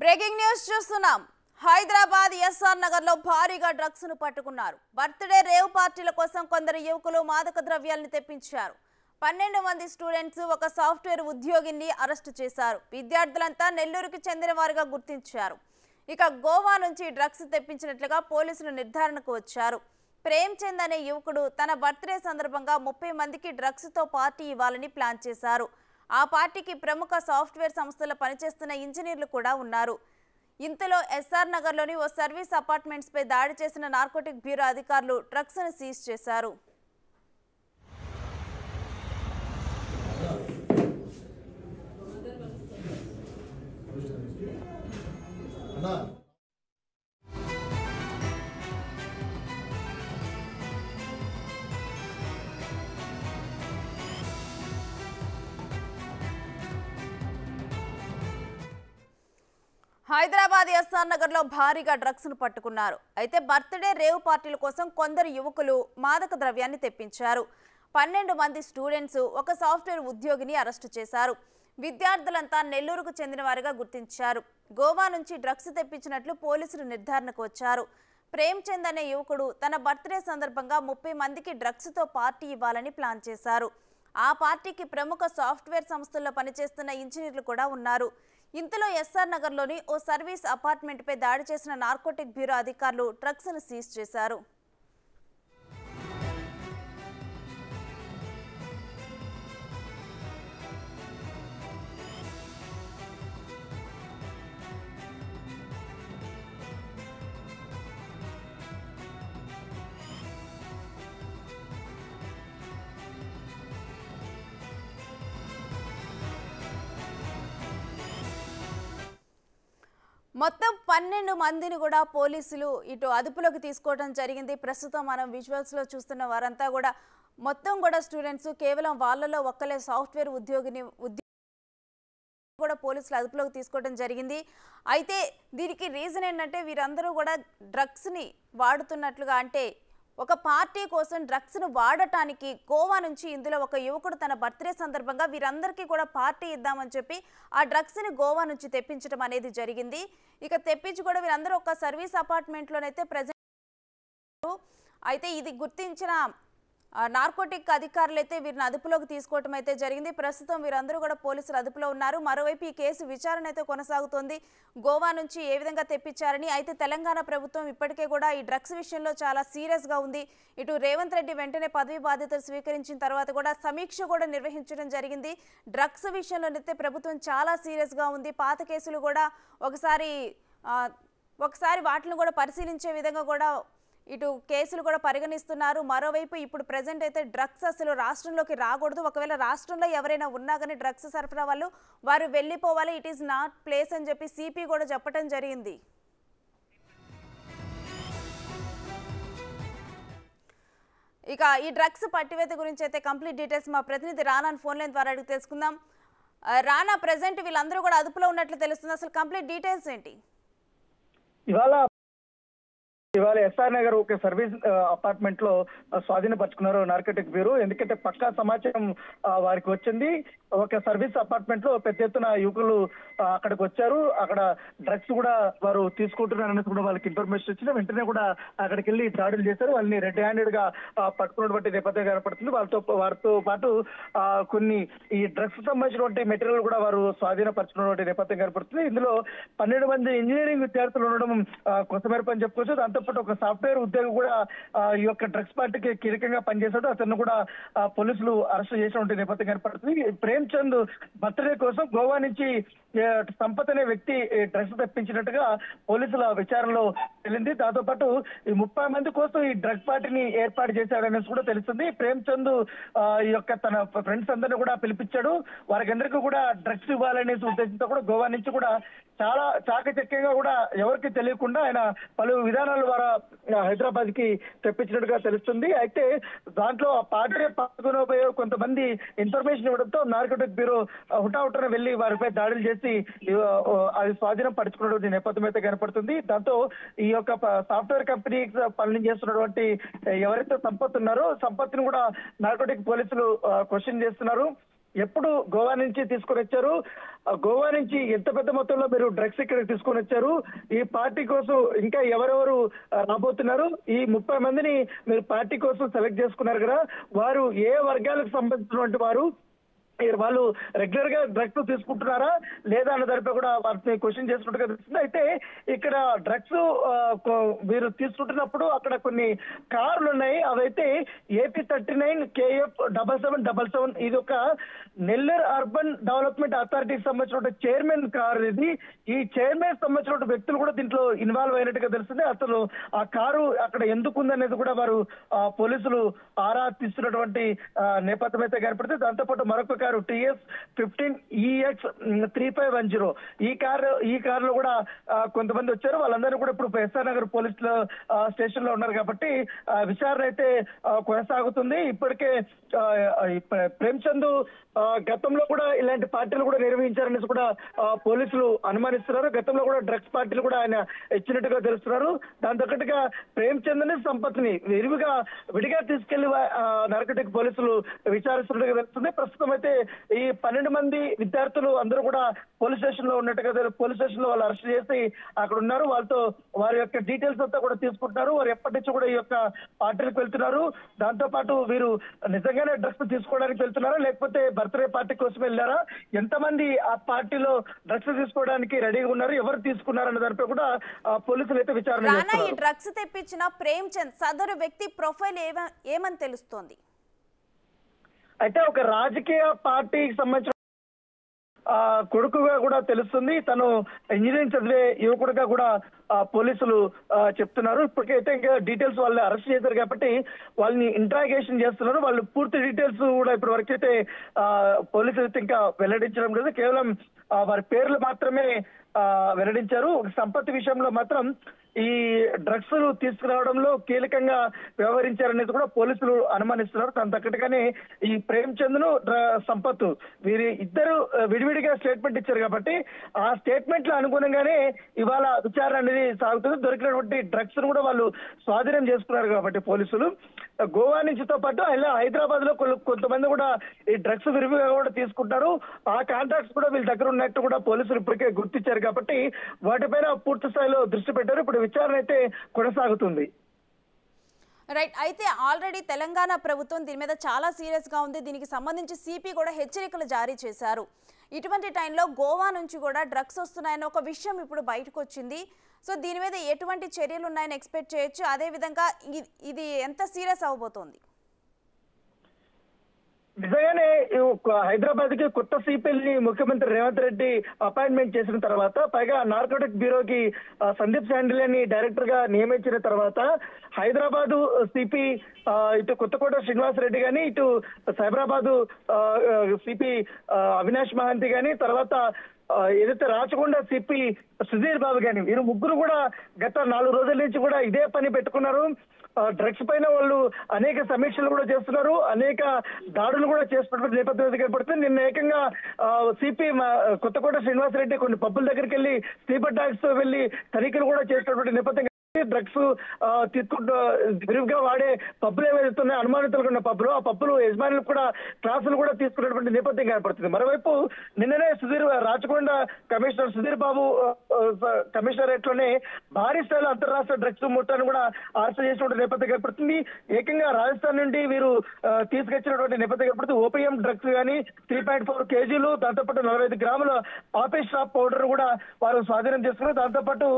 Breaking news చూస్తున్నాం. Hyderabad SR Nagar లో భారీగా డ్రగ్స్ ను పట్టుకున్నారు. బర్త్డే రేవ్ పార్టీల కోసం కొందరు యువకులు మాదక ద్రవ్యాలను తెప్పించారు. 12 మంది స్టూడెంట్స్ ఒక సాఫ్ట్వేర్ ఉద్యోగిని అరెస్ట్ చేశారు. విద్యార్థులంతా నెల్లూరుకి చెందిన వారుగా గుర్తించారు. ఇక గోవా నుంచి డ్రగ్స్ తెప్పించినట్లుగా పోలీసులు నిర్ధారణకు వచ్చారు. ప్రేమ్ చంద్ అనే యువకుడు తన బర్త్డే సందర్భంగా 30 మందికి డ్రగ్స్ తో పార్టీ ఇవ్వాలని ప్లాన్ చేశారు. ఆ పార్టీకి ప్రముఖ సాఫ్ట్వేర్ సంస్థలో పనిచేస్తున్న ఇంజనీర్లు కూడా ఉన్నారు. ఇంతలో ఎస్ఆర్ నగర్లోని ఓ సర్వీస్ అపార్ట్మెంట్స్ పై దాడి చేసిన నార్కోటిక్ బ్యూరో అధికారులు డ్రగ్స్ ను సీజ్ చేశారు. హైదరాబాద్ ఎస్ఆర్ నగర్ లో భారీగా డ్రగ్స్ ను పట్టుకున్నారు. అయితే బర్త్డే రేవ్ పార్టీల కోసం కొందరు యువకులు మాదక ద్రవ్యాన్ని తెప్పించారు. 12 మంది స్టూడెంట్స్ ఒక సాఫ్ట్వేర్ ఉద్యోగిని అరెస్టు చేశారు. విద్యార్థులంతా నెల్లూరుకు చెందిన వారుగా గుర్తించారు. గోవా నుంచి డ్రగ్స్ తెప్పించినట్లు పోలీసులు నిర్ధారణకు వచ్చారు. ప్రేమ్ చంద్ అనే యువకుడు తన బర్త్డే సందర్భంగా 30 మందికి డ్రగ్స్ తో పార్టీ ఇవ్వాలని ప్లాన్ చేశారు. ఆ పార్టీకి ప్రముఖ సాఫ్ట్వేర్ సంస్థల్లో పనిచేస్తున్న ఇంజనీర్లు కూడా ఉన్నారు. ఇంతలో ఎస్ఆర్ నగర్లోని ఓ సర్వీస్ అపార్ట్మెంట్ పై దాడి చేసిన నార్కోటిక్ బ్యూరో అధికారులు డ్రగ్స్ ను సీజ్ చేశారు. మొత్తం 12 మందిని కూడా పోలీసులు ఇటు అదుపులోకి తీసుకోవడం జరిగింది. ప్రస్తుతం మనం విజువల్స్ లో చూస్తున్న వారంతా కూడా మొత్తం కూడా స్టూడెంట్స్, కేవలం వాళ్ళలో ఒక్కలే సాఫ్ట్వేర్ ఉద్యోగిని కూడా పోలీసులు అదుపులోకి తీసుకోవడం జరిగింది. అయితే దీనికి రీజన్ ఏంటంటే వీరందరూ కూడా డ్రగ్స్ ని వాడుతున్నట్లుగా, అంటే ఒక పార్టీ కోసం డ్రగ్స్ ను వాడటానికి గోవా నుంచి ఇందులో ఒక యువకుడు తన బర్త్డే సందర్భంగా వీరందరికీ కూడా పార్టీ ఇద్దామని చెప్పి ఆ డ్రగ్స్ ని గోవా నుంచి తెప్పించడం అనేది జరిగింది. ఇక తెప్పించి కూడా వీరందరూ ఒక సర్వీస్ అపార్ట్మెంట్ లోనైతే ప్రెజెంట్. అయితే ఇది గుర్తించిన నార్కోటిక్ అధికారులు అయితే వీరిని అదుపులోకి తీసుకోవటం అయితే జరిగింది. ప్రస్తుతం వీరందరూ కూడా పోలీసులు అదుపులో ఉన్నారు. మరోవైపు ఈ కేసు విచారణ అయితే కొనసాగుతోంది. గోవా నుంచి ఏ విధంగా తెప్పించారని. అయితే తెలంగాణ ప్రభుత్వం ఇప్పటికే కూడా ఈ డ్రగ్స్ విషయంలో చాలా సీరియస్ గా ఉంది. ఇటు రేవంత్ రెడ్డి వెంటనే పదవి బాధ్యతలు స్వీకరించిన తర్వాత కూడా సమీక్ష కూడా నిర్వహించడం జరిగింది. డ్రగ్స్ విషయంలోనైతే ప్రభుత్వం చాలా సీరియస్ గా ఉంది. పాత కేసులు కూడా ఒకసారి వాటిని కూడా పరిశీలించే విధంగా కూడా ఇటు కేసులు కూడా పరిగణిస్తున్నారు. మరోవైపు ఇప్పుడు ప్రెజెంట్ అయితే డ్రగ్స్ అసలు రాష్ట్రంలోకి రాకూడదు. ఒకవేళ రాష్ట్రంలో ఎవరైనా ఉన్నా కానీ డ్రగ్స్ సరఫరా వాళ్ళు వారు వెళ్ళిపోవాలి. ఇట్ ఈస్ నాట్ ప్లేస్ అని చెప్పి సిపి కూడా చెప్పడం జరిగింది. ఇక ఈ డ్రగ్స్ పట్టివేత గురించి అయితే కంప్లీట్ డీటెయిల్స్ మా ప్రతినిధి రానా ఫోన్ లైన్ ద్వారా అడిగి తెలుసుకుందాం. రానా, ప్రెజెంట్ వీళ్ళందరూ కూడా అదుపులో ఉన్నట్లు తెలుస్తుంది. అసలు కంప్లీట్ డీటెయిల్స్ ఏంటి? ఇవాళ ఎస్ఆర్ నగర్ ఒక సర్వీస్ అపార్ట్మెంట్ లో స్వాధీనపరుచుకున్నారు నార్కోటిక్ బ్యూరో. ఎందుకంటే పక్కా సమాచారం వారికి వచ్చింది. ఒక సర్వీస్ అపార్ట్మెంట్ లో పెద్ద ఎత్తున యువకులు అక్కడికి వచ్చారు. అక్కడ డ్రగ్స్ కూడా వారు తీసుకుంటున్నారనేది కూడా వాళ్ళకి ఇన్ఫర్మేషన్ వచ్చింది. వెంటనే కూడా అక్కడికి వెళ్ళి దాడులు చేశారు. వాళ్ళని రెడ్ హ్యాండెడ్ గా పట్టుకున్నటువంటి నేపథ్యం కనపడుతుంది. వారితో పాటు కొన్ని ఈ డ్రగ్స్ సంబంధించినటువంటి మెటీరియల్ కూడా వారు స్వాధీనపరుచుకున్నటువంటి నేపథ్యం కనపడుతుంది. ఇందులో 12 మంది ఇంజనీరింగ్ విద్యార్థులు ఉండడం కొత్తమేరపు అని చెప్పుకోవచ్చు. దాంతో ఒక సాఫ్ట్వేర్ ఉద్యోగి కూడా ఈ యొక్క డ్రగ్స్ పార్టీకి కీలకంగా పనిచేశాడు. అతను కూడా పోలీసులు అరెస్ట్ చేసినటువంటి నేపథ్యం కనపడుతుంది. ప్రేమ్ చంద్ బర్త్డే కోసం గోవా నుంచి సంపత్ అనే వ్యక్తి డ్రగ్స్ తెప్పించినట్టుగా పోలీసుల విచారణలో తెలింది. దాంతో పాటు ఈ 30 మంది కోసం ఈ డ్రగ్ పార్టీని ఏర్పాటు చేశాడనేసి కూడా తెలుస్తుంది. ప్రేమ్ చంద్ ఈ యొక్క తన ఫ్రెండ్స్ అందరినీ కూడా పిలిపించాడు. వారికందరికీ కూడా డ్రగ్స్ ఇవ్వాలనే ఉద్దేశంతో కూడా గోవా నుంచి కూడా చాలా చాకచక్యంగా కూడా ఎవరికి తెలియకుండా ఆయన పలు విధానాల ద్వారా హైదరాబాద్ కి తెప్పించినట్టుగా తెలుస్తుంది. అయితే దాంట్లో ఆ పార్టీ పాల్గొనబోయే కొంతమంది ఇన్ఫర్మేషన్ ఇవ్వడంతో నార్కోటిక్ బ్యూరో హుటాహుటిన వెళ్లి వారిపై దాడులు చేసి అది స్వాధీనం పరుచుకున్నటువంటి నేపథ్యం అయితే కనపడుతుంది. దాంతో ఈ యొక్క సాఫ్ట్వేర్ కంపెనీ పని చేస్తున్నటువంటి ఎవరైతే సంపత్ ఉన్నారో సంపత్ని కూడా నార్కోటిక్ పోలీసులు క్వశ్చన్ చేస్తున్నారు. ఎప్పుడు గోవా నుంచి తీసుకొని వచ్చారు, గోవా నుంచి ఎంత పెద్ద మొత్తంలో మీరు డ్రగ్స్ ఇక్కడ తీసుకొని వచ్చారు, ఈ పార్టీ కోసం ఇంకా ఎవరెవరు రాబోతున్నారు, ఈ 30 మందిని మీరు పార్టీ కోసం సెలెక్ట్ చేసుకున్నారు కదా, వారు ఏ వర్గాలకు సంబంధించినటువంటి వారు, వాళ్ళు రెగ్యులర్ గా డ్రగ్స్ తీసుకుంటున్నారా లేదా అన్న దానిపై కూడా వారిని క్వశ్చన్ చేసినట్టుగా తెలుస్తుంది. అయితే ఇక్కడ డ్రగ్స్ మీరు తీసుకుంటున్నప్పుడు అక్కడ కొన్ని కార్లు ఉన్నాయి, అవైతే AP39 KF 7777, ఇది ఒక నెల్లూరు అర్బన్ డెవలప్మెంట్ అథారిటీకి సంబంధించిన చైర్మన్ కార్ ఇది. ఈ చైర్మన్ సంబంధించిన వ్యక్తులు కూడా దీంట్లో ఇన్వాల్వ్ అయినట్టుగా తెలుస్తుంది. అసలు ఆ కారు అక్కడ ఎందుకు ఉందనేది కూడా వారు పోలీసులు ఆరా తీస్తున్నటువంటి నేపథ్యం అయితే కనపడుతుంది. దాంతోపాటు మరొక కారు TS15EX 3510, ఈ కారులో కూడా కొంతమంది వచ్చారు. వాళ్ళందరూ కూడా ఇప్పుడు ఎస్ఆర్ నగర్ పోలీస్ స్టేషన్ లో ఉన్నారు కాబట్టి విచారణ అయితే కొనసాగుతుంది. ఇప్పటికే ప్రేమ్చంద్ గతంలో కూడా ఇలాంటి పార్టీలు కూడా నిర్వహించారనేసి కూడా పోలీసులు అనుమానిస్తున్నారు. గతంలో కూడా డ్రగ్స్ పార్టీలు కూడా ఆయన ఇచ్చినట్టుగా తెలుస్తున్నారు. దాంతో ఒకటిగా ప్రేమ్చంద్ ని సంపత్ని విడిగా తీసుకెళ్లి నార్కటిక్ పోలీసులు విచారిస్తున్నట్టుగా తెలుస్తుంది. ప్రస్తుతం అయితే ఈ 12 మంది విద్యార్థులు అందరూ కూడా పోలీస్ స్టేషన్ లో ఉన్నట్టుగా పోలీస్ స్టేషన్ లో వాళ్ళు అరెస్ట్ చేసి అక్కడ ఉన్నారు. వాళ్ళతో వారి యొక్క డీటెయిల్స్ అంతా కూడా తీసుకుంటున్నారు. వారు ఎప్పటి నుంచి కూడా ఈ యొక్క పార్టీలకు వెళ్తున్నారు, దాంతో పాటు వీరు నిజంగానే డ్రగ్స్ తీసుకోవడానికి వెళ్తున్నారా లేకపోతే బర్త్డే పార్టీ కోసం వెళ్ళారా, ఎంతమంది ఆ పార్టీలో డ్రగ్స్ తీసుకోవడానికి రెడీగా ఉన్నారు, ఎవరు తీసుకున్నారు అన్న దానిపై కూడా పోలీసులు అయితే విచారణ చేస్తున్నారు. ఈ డ్రగ్స్ తెప్పించిన ప్రేమ్చంద్ సదరు వ్యక్తి ప్రొఫైల్ ఏమని తెలుస్తోంది? అయితే ఒక రాజకీయ పార్టీకి సంబంధించిన కొడుకుగా కూడా తెలుస్తుంది. తను ఇంజనీరింగ్ చదివే యువకుడిగా కూడా పోలీసులు చెప్తున్నారు. ఇప్పటికైతే ఇంకా డీటెయిల్స్ వాళ్ళు అరెస్ట్ చేశారు కాబట్టి వాళ్ళని ఇంట్రాగేషన్ చేస్తున్నారు. వాళ్ళు పూర్తి డీటెయిల్స్ కూడా ఇప్పటి వరకు అయితే పోలీసులు అయితే ఇంకా వెల్లడించడం లేదు. కేవలం వారి పేర్లు మాత్రమే వెల్లడించారు. సంపత్తి విషయంలో మాత్రం ఈ డ్రగ్స్ తీసుకురావడంలో కీలకంగా వ్యవహరించారనేది కూడా పోలీసులు అనుమానిస్తున్నారు. దాని తగ్గట్టుగానే ఈ ప్రేమ్చంద్ ను సంపత్ వీరి ఇద్దరు విడివిడిగా స్టేట్మెంట్ ఇచ్చారు కాబట్టి ఆ స్టేట్మెంట్ లో అనుగుణంగానే ఇవాళ విచారణ అనేది సాగుతుంది. దొరికినటువంటి డ్రగ్స్ ను కూడా వాళ్ళు స్వాధీనం చేసుకున్నారు కాబట్టి పోలీసులు గోవా నుంచితో పాటు హైదరాబాద్ లో కొంతమంది కూడా ఈ డ్రగ్స్ విరివిగా కూడా తీసుకుంటారు. ఆ కాంట్రాక్ట్స్ కూడా వీళ్ళ దగ్గర ఉన్నట్టు కూడా పోలీసులు ఇప్పటికే గుర్తించారు కాబట్టి వాటిపైన పూర్తి స్థాయిలో దృష్టి పెట్టారు. ఇప్పుడు విచారణ అయితే కొనసాగుతుంది. రైట్. అయితే ఆల్రెడీ తెలంగాణ ప్రభుత్వం దీని మీద చాలా సీరియస్ గా ఉంది. దీనికి సంబంధించి సిపి కూడా హెచ్చరికలు జారీ చేశారు. ఇటువంటి టైంలో గోవా నుంచి కూడా డ్రగ్స్ వస్తున్నాయన్న ఒక విషయం ఇప్పుడు బయటకు వచ్చింది. సో దీని మీద ఎటువంటి చర్యలు ఉన్నాయని ఎక్స్పెక్ట్ చేయొచ్చు? అదేవిధంగా ఇది ఎంత సీరియస్ అవబోతోంది? నిజంగానే హైదరాబాద్ కి కొత్త సిపిఎల్ని ముఖ్యమంత్రి రేవంత్ రెడ్డి అపాయింట్మెంట్ చేసిన తర్వాత, పైగా నార్కోటిక్ బ్యూరోకి సందీప్ శాండిల్ని డైరెక్టర్ గా నియమించిన తర్వాత హైదరాబాదు సిపి ఇటు కొత్తకోట శ్రీనివాస్ రెడ్డి గాని, ఇటు సైబరాబాదు సిపి అవినాష్ మహంతి గాని, తర్వాత ఏదైతే రాచకొండ సిపి సుధీర్ బాబు గాని, వీరు ముగ్గురు కూడా గత 4 రోజుల నుంచి కూడా ఇదే పని పెట్టుకున్నారు. డ్రగ్స్ పైన వాళ్ళు అనేక సమీక్షలు కూడా చేస్తున్నారు, అనేక దాడులు కూడా చేస్తున్నటువంటి నేపథ్యం కనపడుతుంది. నిన్న ఏకంగా సిపి కొత్తకోట శ్రీనివాస్ రెడ్డి కొన్ని పబ్బుల దగ్గరికి వెళ్ళి స్లీపర్ టాక్స్ తో వెళ్లి తనిఖీలు కూడా చేసినటువంటి నేపథ్యం. డ్రగ్స్ తీసుకుంటూ విరివిగా వాడే పబ్బులు ఏవైతున్నాయో అనుమానితులు ఉన్న పబ్బులు, ఆ పబ్బులు యజమానులకు కూడా క్లాసులు కూడా తీసుకున్నటువంటి నేపథ్యం కనపడుతుంది. మరోవైపు నిన్ననే రాచకొండ కమిషనర్ సుధీర్ బాబు కమిషనరేట్ లోనే భారీ స్థాయిలో అంతర్రాష్ట్ర డ్రగ్స్ ముట్టాన్ని కూడా అరెస్ట్ చేసినటువంటి నేపథ్యం కనపడుతుంది. ఏకంగా రాజస్థాన్ నుండి వీరు తీసుకొచ్చినటువంటి నేపథ్యం కనపడుతుంది. ఓపీఎం డ్రగ్స్ కానీ 3.4 కేజీలు, దాంతోపాటు 45 గ్రాముల పాపే స్టాప్ పౌడర్ కూడా వారు స్వాధీనం చేసుకున్నారు. దాంతోపాటు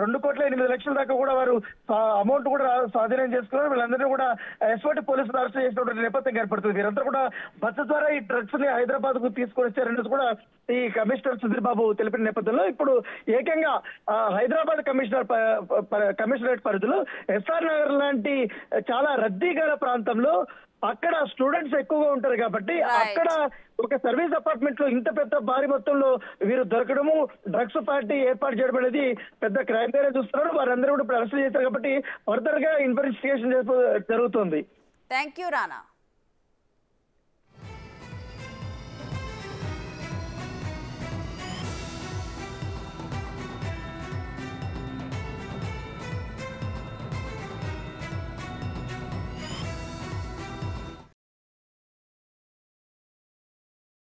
2,08,00,000 దాకా కూడా వారు అమౌంట్ కూడా స్వాధీనం చేసుకున్నారు. వీళ్ళందరినీ కూడా ఎస్ఓటి పోలీసులు అరెస్ట్ చేసినటువంటి నేపథ్యం ఏర్పడుతుంది. వీరంతా కూడా బస్సు ద్వారా ఈ డ్రగ్స్ ని హైదరాబాద్ కు తీసుకొని వచ్చారనేది కూడా ఈ కమిషనర్ సుధీర్ బాబు తెలిపిన నేపథ్యంలో ఇప్పుడు ఏకంగా హైదరాబాద్ కమిషనరేట్ పరిధిలో ఎస్ఆర్ నగర్ లాంటి చాలా రద్దీ గల ప్రాంతంలో అక్కడ స్టూడెంట్స్ ఎక్కువగా ఉంటారు కాబట్టి అక్కడ ఒక సర్వీస్ అపార్ట్మెంట్ లో ఇంత పెద్ద భారీ మొత్తంలో వీరు దొరకడము, డ్రగ్స్ పార్టీ ఏర్పాటు చేయడం అనేది పెద్ద క్రైమ్ గానే చూస్తున్నారు. వారందరూ కూడా అరెస్ట్ చేశారు కాబట్టి ఫర్దర్ గా ఇన్వెస్టిగేషన్ జరుగుతుంది. Thank you Rana.